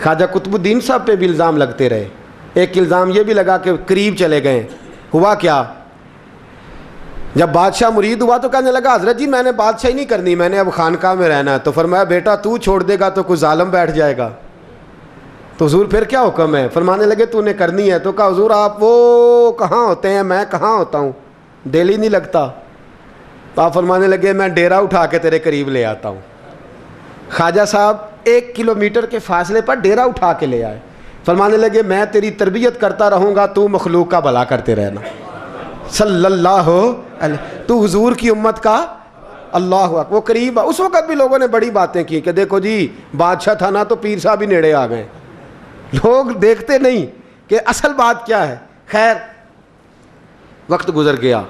خواجہ قطب الدین صاحب پہ بھی الزام لگتے رہے. ایک الزام یہ بھی لگا کہ قریب چلے گئے. ہوا کیا؟ جب بادشاہ مرید ہوا تو کہنے لگا حضرت جی میں نے بادشاہی نہیں کرنی, میں نے اب خانقاہ میں رہنا ہے. تو فرمایا بیٹا تو چھوڑ دے گا تو کوئی ظالم بیٹھ جائے گا. تو حضور پھر کیا حکم ہے؟ فرمانے لگے تو نے کرنی ہے. تو کہا حضور آپ وہ کہاں ہوتے ہیں, میں کہاں ہوتا ہوں, دل ہی نہیں لگتا. تو آپ فرمانے لگے میں ڈیرا اٹھا کے تیرے قریب لے آتا ہوں. خواجہ صاحب 1 کلومیٹر کے فاصلے پر ڈیرا اٹھا کے لے آئے. فرمانے لگے میں تیری تربیت کرتا رہوں گا, تو مخلوق کا بھلا کرتے رہنا. صلی اللہ علیہ, تو حضور کی امت کا اللہ اکبر. وہ قریب, اس وقت بھی لوگوں نے بڑی باتیں کی کہ دیکھو جی بادشاہ تھا نا تو پیر صاحب ہی نیڑے آ گئے. لوگ دیکھتے نہیں کہ اصل بات کیا ہے. خیر وقت گزر گیا,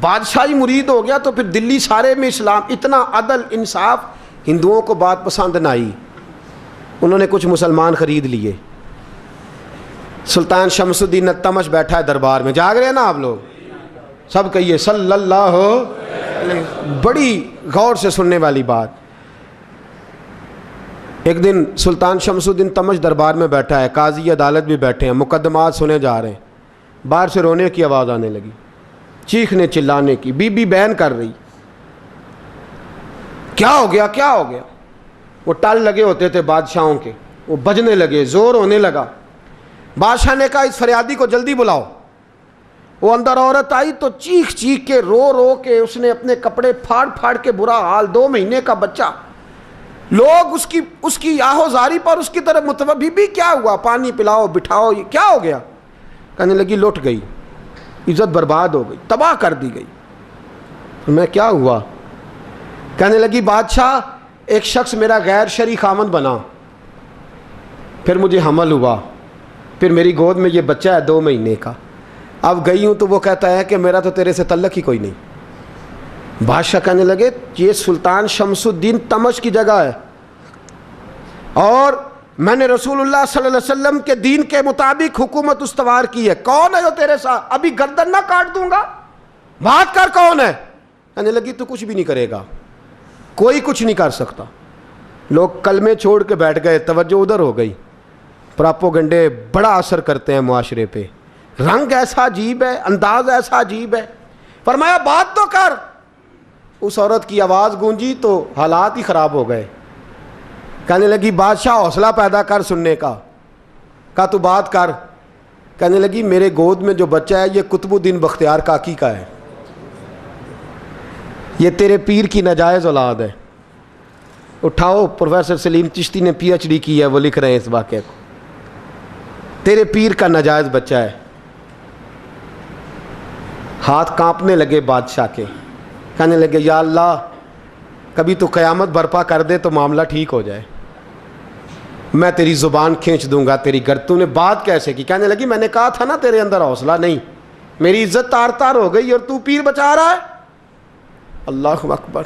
بادشاہی مرید ہو گیا, تو پھر دلی سارے میں اسلام, اتنا عدل انصاف. ہندوؤں کو بات پسند نہ آئی, انہوں نے کچھ مسلمان خرید لیے. سلطان شمس الدین التمش بیٹھا ہے دربار میں, جاگ رہے ہیں نا آپ لوگ سب, کہیے صلی اللہ علیہ. بڑی غور سے سننے والی بات. ایک دن سلطان شمس الدین تمش دربار میں بیٹھا ہے, قاضی عدالت بھی بیٹھے ہیں, مقدمات سنے جا رہے ہیں. باہر سے رونے کی آواز آنے لگی, چیخنے چلانے کی. بی بی بیان کر رہی, کیا ہو گیا کیا ہو گیا. وہ ٹال لگے ہوتے تھے بادشاہوں کے, وہ بجنے لگے, زور ہونے لگا. بادشاہ نے کہا اس فریادی کو جلدی بلاؤ. وہ اندر عورت آئی تو چیخ چیخ کے رو رو کے اس نے اپنے کپڑے پھاڑ پھاڑ کے, برا حال, 2 مہینے کا بچہ. لوگ اس کی آہو زاری پر اس کی طرف متوجہ. بی بی کیا ہوا, پانی پلاؤ بٹھاؤ, یہ کیا ہو گیا. کہنے لگی لٹ گئی, عزت برباد ہو گئی, تباہ کر دی گئی. میں کیا ہوا؟ کہنے لگی بادشاہ ایک شخص میرا غیر شرعی خامند بنا, پھر مجھے حمل ہوا, پھر میری گود میں یہ بچہ ہے 2 مہینے کا. اب گئی ہوں تو وہ کہتا ہے کہ میرا تو تیرے سے تعلق ہی کوئی نہیں. بادشاہ کہنے لگے یہ سلطان شمس الدین تمش کی جگہ ہے, اور میں نے رسول اللہ صلی اللہ علیہ وسلم کے دین کے مطابق حکومت استوار کی ہے. کون ہے جو تیرے ساتھ؟ ابھی گردن نہ کاٹ دوں گا, بات کر کون ہے. کہنے لگی تو کچھ بھی نہیں کرے گا, کوئی کچھ نہیں کر سکتا. لوگ کلمے چھوڑ کے بیٹھ گئے, توجہ ادھر ہو گئی. پراپوگنڈے بڑا اثر کرتے ہیں معاشرے پہ. رنگ ایسا عجیب ہے, انداز ایسا عجیب ہے. فرمایا بات تو کر. اس عورت کی آواز گونجی تو حالات ہی خراب ہو گئے. کہنے لگی بادشاہ حوصلہ پیدا کر سننے کا. کہا تو بات کر. کہنے لگی میرے گود میں جو بچہ ہے یہ قطب الدین بختیار کاکی کا ہے, یہ تیرے پیر کی ناجائز اولاد ہے. اٹھاؤ, پروفیسر سلیم چشتی نے PhD کی ہے, وہ لکھ رہے ہیں اس واقعے کو. تیرے پیر کا ناجائز بچہ ہے. ہاتھ کانپنے لگے بادشاہ کے. کہنے لگے یا اللہ کبھی تو قیامت برپا کر دے تو معاملہ ٹھیک ہو جائے, میں تیری زبان کھینچ دوں گا تیری گر. تو نے بات کیسے کی؟ کہنے لگی میں نے کہا تھا نا تیرے اندر حوصلہ نہیں, میری عزت تار تار ہو گئی اور تو پیر بچا رہا ہے. اللہ اکبر.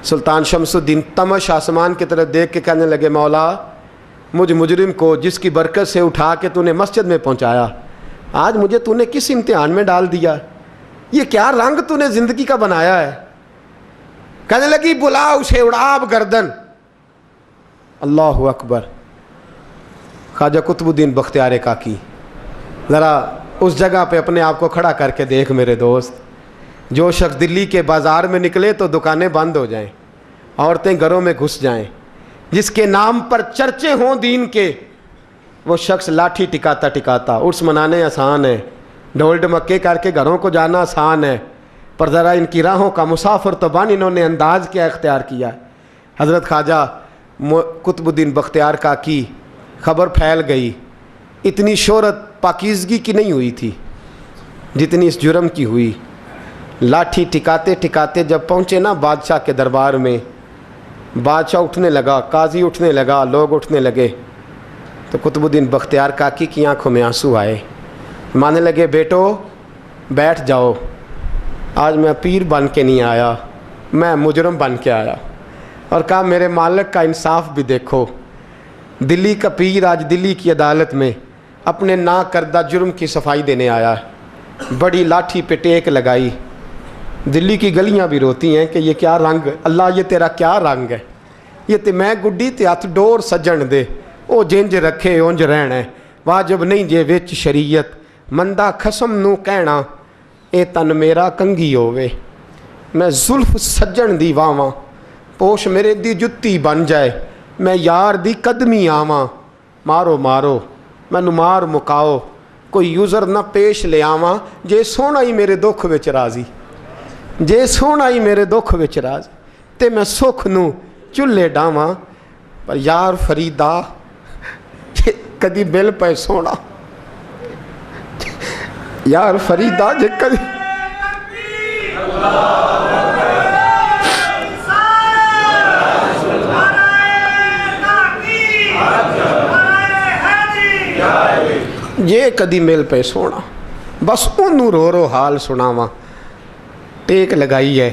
سلطان شمس الدین تمش آسمان کی طرف دیکھ کے کہنے لگے مولا مجھ مجرم کو جس کی برکت سے اٹھا کے تو نے مسجد میں پہنچایا, آج مجھے تو نے کس امتحان میں ڈال دیا. یہ کیا رنگ تو نے زندگی کا بنایا ہے. کہنے لگی بلا اسے, اڑاب گردن. اللہ اکبر. خواجہ قطب الدین بختیار کاکی, ذرا اس جگہ پہ اپنے آپ کو کھڑا کر کے دیکھ میرے دوست. جو شخص دلی کے بازار میں نکلے تو دکانیں بند ہو جائیں, عورتیں گھروں میں گھس جائیں, جس کے نام پر چرچے ہوں دین کے, وہ شخص لاٹھی ٹکاتا ٹکاتا. عرس منانے آسان ہے, ڈھول ڈمکے کر کے گھروں کو جانا آسان ہے, پر ذرا ان کی راہوں کا مسافر تو بن انہوں نے انداز کیا اختیار کیا. حضرت خواجہ قطب الدین بختیار کاکی, خبر پھیل گئی. اتنی شہرت پاکیزگی کی نہیں ہوئی تھی جتنی اس جرم کی ہوئی. لاٹھی ٹکاتے ٹکاتے جب پہنچے نا بادشاہ کے دربار میں, بادشاہ اٹھنے لگا, قاضی اٹھنے لگا, لوگ اٹھنے لگے, تو قطب الدین بختیار کاکی کی آنکھوں میں آنسو آئے. مانے لگے بیٹو بیٹھ جاؤ, آج میں پیر بن کے نہیں آیا, میں مجرم بن کے آیا. اور کہا میرے مالک کا انصاف بھی دیکھو, دلی کا پیر آج دلی کی عدالت میں اپنے نا کردہ جرم کی صفائی دینے آیا. بڑی لاٹھی پہ ٹیک لگائی. دلی کی گلیاں بھی روتی ہیں کہ یہ کیا رنگ, اللہ یہ تیرا کیا رنگ ہے. یہ تے میں گڈی تے ہاتھ ڈور سجن دے, ਉਹ ਜਿੰਜ ਰੱਖੇ ਉਂਝ ਰਹਿਣਾ, ਵਾਜਬ ਨਹੀਂ ਜੇ ਵਿੱਚ ਸ਼ਰੀਅਤ, ਮੰਦਾ ਖਸਮ ਨੂੰ ਕਹਿਣਾ, ਇਹ ਤਨ ਮੇਰਾ ਕੰਗੀ ਹੋਵੇ। ਮੈਂ ਜ਼ੁਲਫ ਸੱਜਣ ਦੀ ਵਾਵਾਂ, ਪੋਸ਼ ਮੇਰੇ ਦੀ ਜੁੱਤੀ ਬਣ ਜਾਏ, ਮੈਂ ਯਾਰ ਦੀ ਕਦਮੀ ਆਵਾਂ। ਮਾਰੋ ਮਾਰੋ ਮੈਨੂੰ ਮਾਰ ਮੁਕਾਓ, ਕੋਈ ਯੂਜ਼ਰ ਨਾ ਪੇਸ਼ ਲਿਆਵਾਂ, ਜੇ ਸੋਹਣਾ ਹੀ ਮੇਰੇ ਦੁੱਖ ਵਿੱਚ ਰਾਜ਼ੀ, ਜੇ ਸੋਹਣਾ ਹੀ ਮੇਰੇ ਦੁੱਖ ਵਿੱਚ ਰਾਜ਼ੀ, ਤੇ ਮੈਂ ਸੁੱਖ ਨੂੰ ਚੁੱਲ੍ਹੇ ਡਾਵਾਂ। ਪਰ ਯਾਰ ਫਰੀਦਾ ਜੇ ਕਦੀ ਮਿਲ ਪਏ ਸੋਹਣਾ, ਯਾਰ ਫਰੀਦਾ ਜੇ ਕਦੀ ਜੇ ਕਦੀ ਮਿਲ ਪਏ ਸੋਹਣਾ, ਬਸ ਉਹਨੂੰ ਰੋ ਰੋ ਹਾਲ ਸੁਣਾਵਾਂ। ਟੇਕ ਲਗਾਈ ਹੈ,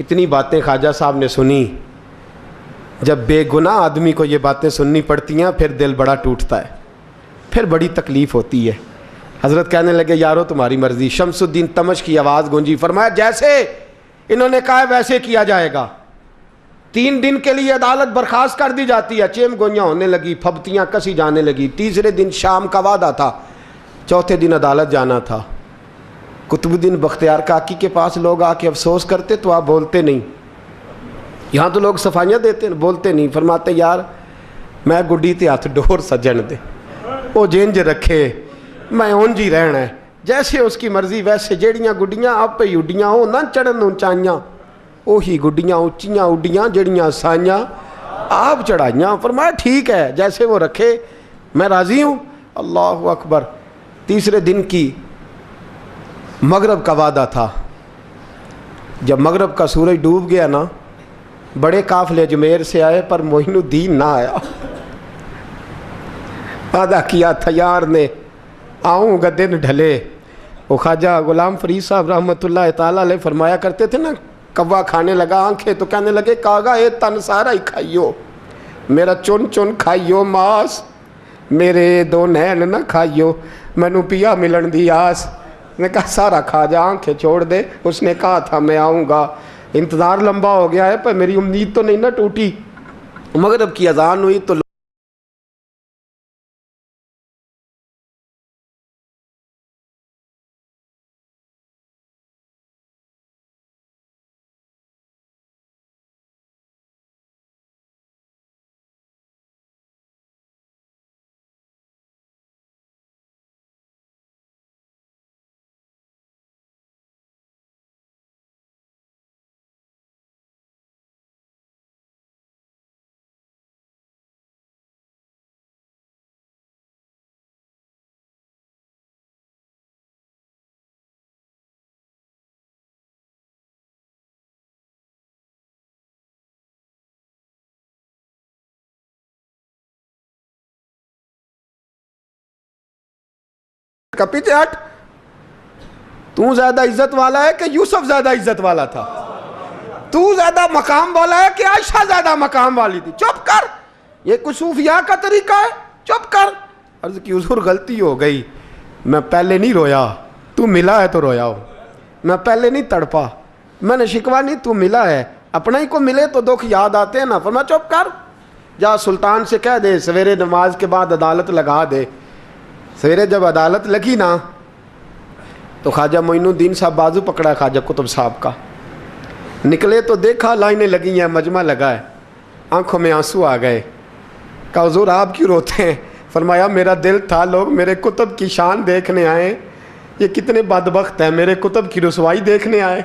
اتنی باتیں خواجہ صاحب نے سنی. جب بے گناہ آدمی کو یہ باتیں سننی پڑتی ہیں پھر دل بڑا ٹوٹتا ہے, پھر بڑی تکلیف ہوتی ہے. حضرت کہنے لگے یارو تمہاری مرضی. شمس الدین تمش کی آواز گونجی, فرمایا جیسے انہوں نے کہا ویسے کیا جائے گا. 3 دن کے لیے عدالت برخاست کر دی جاتی ہے. چیم گوئیاں ہونے لگی, پھبتیاں کسی جانے لگی. تیسرے دن شام کا وعدہ تھا, چوتھے دن عدالت جانا تھا. قطب الدین بختیار کاکی کے پاس لوگ آ کے افسوس کرتے تو آپ بولتے نہیں. یہاں تو لوگ صفائیاں دیتے ہیں, بولتے نہیں. فرماتے یار میں گڈی تے ہاتھ ڈور سجن دے, وہ جینج رکھے میں اونج ہی رہنا ہے, جیسے اس کی مرضی ویسے. جیڑیاں گڈیاں آپ پہ اڈیاں ہو نہ چڑھن اونچائیاں, وہی گڈیاں اونچیاں اڈیاں جڑیاں سائیاں آپ چڑھائیاں. فرمایا ٹھیک ہے جیسے وہ رکھے میں راضی ہوں. اللہ اکبر. تیسرے دن کی مغرب کا وعدہ تھا. جب مغرب کا سورج ڈوب گیا نا, بڑے قافلے اجمیر سے آئے پر معین الدین نہ آیا. وعدہ کیا تھا یار نے آؤں گا دن ڈھلے. وہ خواجہ غلام فرید صاحب رحمۃ اللہ تعالیٰ علیہ فرمایا کرتے تھے نا, کوا کھانے لگا آنکھیں تو کہنے لگے کاغا اے تن سارا ہی کھائیو, میرا چن چن کھائیو ماس, میرے 2 نین نہ کھائیو, مینو پیا ملن دی آس. نے کہا سارا کھا جا, آنکھیں چھوڑ دے. اس نے کہا تھا میں آؤں گا, انتظار لمبا ہو گیا ہے پر میری امید تو نہیں نہ ٹوٹی. مغرب کی اذان ہوئی تو کا پیچھے ہٹ. تو زیادہ عزت والا ہے کہ یوسف زیادہ عزت والا تھا؟ تو زیادہ مقام والا ہے کہ عائشہ زیادہ مقام والی تھی؟ چپ کر, یہ کچھ صوفیاء کا طریقہ ہے, چپ کر. عرض کی حضور غلطی ہو گئی, میں پہلے نہیں رویا, تو ملا ہے تو رویا ہو. میں پہلے نہیں تڑپا, میں نے شکوا نہیں, تو ملا ہے. اپنا ہی کو ملے تو دکھ یاد آتے ہیں نا. فرمایا چپ کر, جا سلطان سے کہہ دے سویرے نماز کے بعد عدالت لگا دے. سویرے جب عدالت لگی نا تو خواجہ معین الدین صاحب بازو پکڑا خواجہ قطب صاحب کا, نکلے تو دیکھا لائنیں لگی ہیں, مجمع لگا ہے, آنکھوں میں آنسو آ گئے. کہا حضور آپ کیوں روتے ہیں؟ فرمایا میرا دل تھا لوگ میرے قطب کی شان دیکھنے آئے, یہ کتنے بدبخت ہیں, میرے قطب کی رسوائی دیکھنے آئے.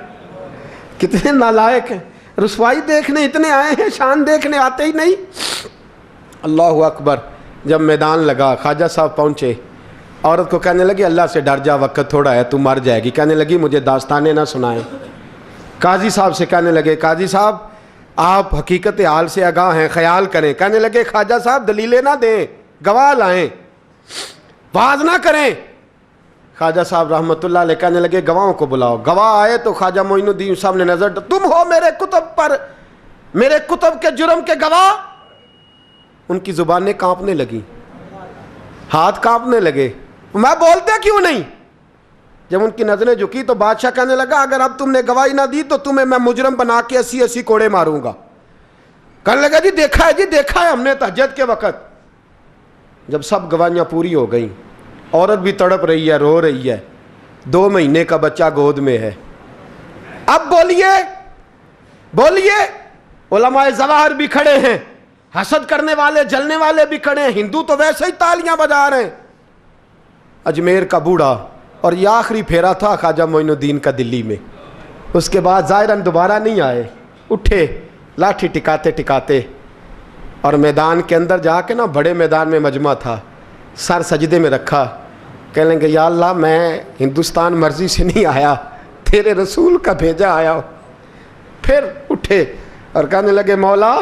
کتنے نالائق ہیں, رسوائی دیکھنے اتنے آئے ہیں, شان دیکھنے آتے ہی نہیں. اللہ اکبر. جب میدان لگا خواجہ صاحب پہنچے, عورت کو کہنے لگی اللہ سے ڈر جا, وقت تھوڑا ہے, تو مر جائے گی. کہنے لگی مجھے داستانیں نہ سنائیں. قاضی صاحب سے کہنے لگے قاضی صاحب آپ حقیقت حال سے آگاہ ہیں, خیال کریں. کہنے لگے خواجہ صاحب دلیلیں نہ دیں, گواہ لائیں, واز نہ کریں. خواجہ صاحب رحمۃ اللہ علیہ کہنے لگے گواہوں کو بلاؤ. گواہ آئے تو خواجہ معین الدین صاحب نے نظر, تم ہو میرے کتب پر, میرے کتب کے جرم کے گواہ. ان کی زبانیں کانپنے لگیں, ہاتھ کانپنے لگے. میں بولتے کیوں نہیں؟ جب ان کی نظریں جھکی تو بادشاہ کہنے لگا اگر اب تم نے گواہی نہ دی تو تمہیں میں مجرم بنا کے 80 کوڑے ماروں گا. کہنے لگا جی دیکھا ہے, جی دیکھا ہے ہم نے تہجد کے وقت. جب سب گواہیاں پوری ہو گئیں, عورت بھی تڑپ رہی ہے, رو رہی ہے, 2 مہینے کا بچہ گود میں ہے. اب بولیے بولیے. علماء ظواہر بھی کھڑے ہیں, حسد کرنے والے جلنے والے بھی کھڑے ہیں, ہندو تو ویسے ہی تالیاں بجا رہے ہیں. اجمیر کا بوڑھا, اور یہ آخری پھیرا تھا خواجہ معین الدین کا دلی میں. اس کے بعد ظاہراً دوبارہ نہیں آئے. اٹھے لاٹھی ٹکاتے ٹکاتے, اور میدان کے اندر جا کے نا, بڑے میدان میں مجمع تھا, سر سجدے میں رکھا. کہنے لگے یا اللہ میں ہندوستان مرضی سے نہیں آیا, تیرے رسول کا بھیجا آیا ہوں. پھر اٹھے اور کہنے لگے مولا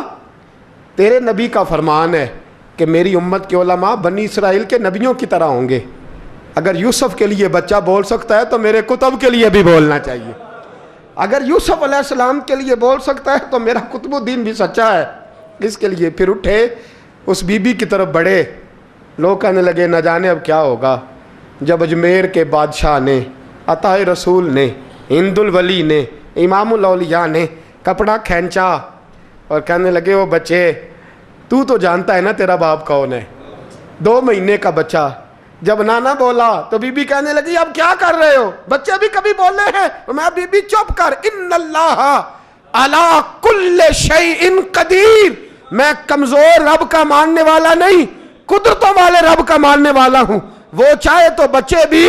تیرے نبی کا فرمان ہے کہ میری امت کے علماء بنی اسرائیل کے نبیوں کی طرح ہوں گے. اگر یوسف کے لیے بچہ بول سکتا ہے تو میرے کتب کے لیے بھی بولنا چاہیے. اگر یوسف علیہ السلام کے لیے بول سکتا ہے تو میرا قطب الدین بھی سچا ہے. اس کے لیے پھر اٹھے, اس بی بی کی طرف بڑھے. لوگ کہنے لگے نہ جانے اب کیا ہوگا. جب اجمیر کے بادشاہ نے, عطا رسول نے, ہند الولی نے, امام الاولیاء نے کپڑا کھینچا اور کہنے لگے وہ بچے تو جانتا ہے نا تیرا باپ کون ہے, 2 مہینے کا بچہ. جب نانا بولا تو بی بی کہنے لگی اب کیا کر رہے ہو, بچے بھی کبھی بولے ہیں. میں بی بی چپ کر, ان اللہ علی کل شیء قدیر, میں کمزور رب کا ماننے والا نہیں, قدرتوں والے رب کا ماننے والا ہوں. وہ چاہے تو بچے بھی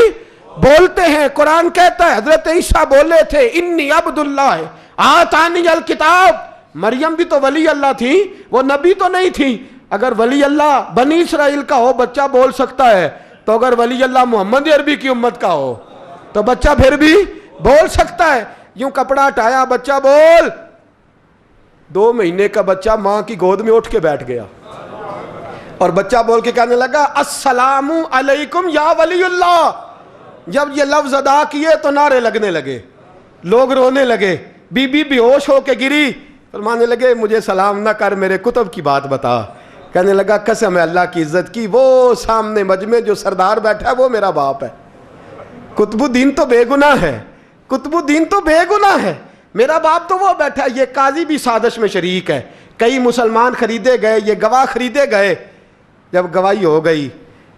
بولتے ہیں. قرآن کہتا ہے حضرت عیسیٰ بولے تھے انی عبداللہ آتانی الکتاب. مریم بھی تو ولی اللہ تھی, وہ نبی تو نہیں تھی. اگر ولی اللہ بنی اسرائیل کا ہو بچہ بول سکتا ہے, تو اگر ولی اللہ محمد عربی کی امت کا ہو تو بچہ پھر بھی بول سکتا ہے. یوں کپڑا ہٹایا, بچہ بول. 2 مہینے کا بچہ ماں کی گود میں اٹھ کے بیٹھ گیا اور بچہ بول کے کہنے لگا السلام علیکم یا ولی اللہ. جب یہ لفظ ادا کیے تو نعرے لگنے لگے, لوگ رونے لگے. بی بی بے ہوش ہو کے گری, فرمانے لگے مجھے سلام نہ کر, میرے کتب کی بات بتا. کہنے لگا قسم ہے اللہ کی عزت کی, وہ سامنے مجمع جو سردار بیٹھا ہے وہ میرا باپ ہے. قطب الدین تو بے گناہ ہے, قطب الدین تو بے گناہ ہے, میرا باپ تو وہ بیٹھا ہے. یہ قاضی بھی سازش میں شریک ہے. کئی مسلمان خریدے گئے, یہ گواہ خریدے گئے. جب گواہی ہو گئی,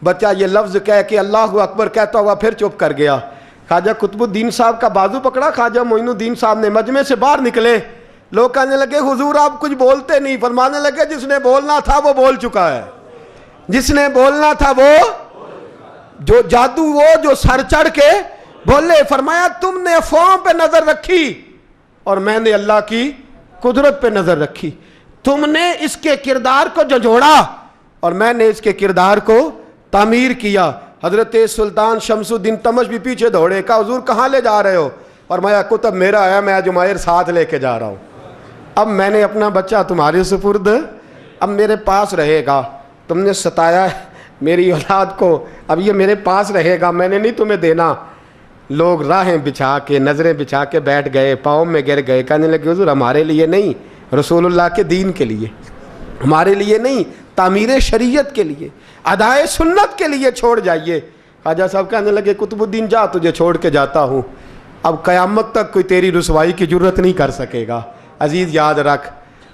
بچہ یہ لفظ کہہ کے اللہ اکبر کہتا ہوا پھر چپ کر گیا. خواجہ قطب الدین صاحب کا بازو پکڑا, خواجہ معین الدین صاحب نے مجمع سے باہر نکلے. لوگ کہنے لگے حضور آپ کچھ بولتے نہیں. فرمانے لگے جس نے بولنا تھا وہ بول چکا ہے, جس نے بولنا تھا وہ جو جادو وہ جو سر چڑھ کے بولے. فرمایا تم نے افواہوں پہ نظر رکھی اور میں نے اللہ کی قدرت پہ نظر رکھی. تم نے اس کے کردار کو جھنجھوڑا اور میں نے اس کے کردار کو تعمیر کیا. حضرت سلطان شمس الدین تمش بھی پیچھے دوڑے, کہا حضور کہاں لے جا رہے ہو. فرمایا کتب میرا ہے, میں جمائر ساتھ لے کے جا رہا ہوں. اب میں نے اپنا بچہ تمہارے سپرد, اب میرے پاس رہے گا. تم نے ستایا میری اولاد کو, اب یہ میرے پاس رہے گا, میں نے نہیں تمہیں دینا. لوگ راہیں بچھا کے, نظریں بچھا کے بیٹھ گئے, پاؤں میں گر گئے. کہنے لگے حضور ہمارے لیے نہیں, رسول اللہ کے دین کے لیے, ہمارے لیے نہیں, تعمیر شریعت کے لیے, ادائے سنت کے لیے چھوڑ جائیے. خواجہ صاحب کہنے لگے قطب الدین جا, تجھے چھوڑ کے جاتا ہوں, اب قیامت تک کوئی تیری رسوائی کی جرت نہیں کر سکے گا. عزیز یاد رکھ,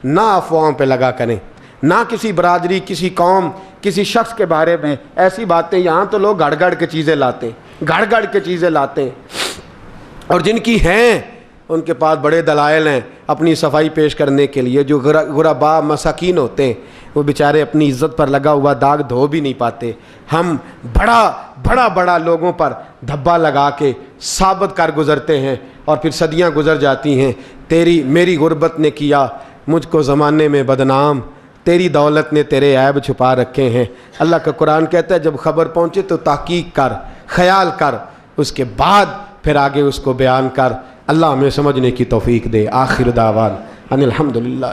نہ افواہوں پہ لگا کریں, نہ کسی برادری, کسی قوم, کسی شخص کے بارے میں ایسی باتیں. یہاں تو لوگ گھڑ گھڑ کے چیزیں لاتے, گھڑ گھڑ کے چیزیں لاتے, اور جن کی ہیں ان کے پاس بڑے دلائل ہیں اپنی صفائی پیش کرنے کے لیے. جو غربا مساکین ہوتے ہیں وہ بیچارے اپنی عزت پر لگا ہوا داغ دھو بھی نہیں پاتے. ہم بڑا لوگوں پر دھبا لگا کے ثابت کر گزرتے ہیں اور پھر صدیاں گزر جاتی ہیں. تیری میری غربت نے کیا مجھ کو زمانے میں بدنام, تیری دولت نے تیرے عیب چھپا رکھے ہیں. اللہ کا قرآن کہتا ہے جب خبر پہنچے تو تحقیق کر, خیال کر, اس کے بعد پھر آگے اس کو بیان کر. اللہ ہمیں سمجھنے کی توفیق دے. آخر دعوان ان الحمدللہ.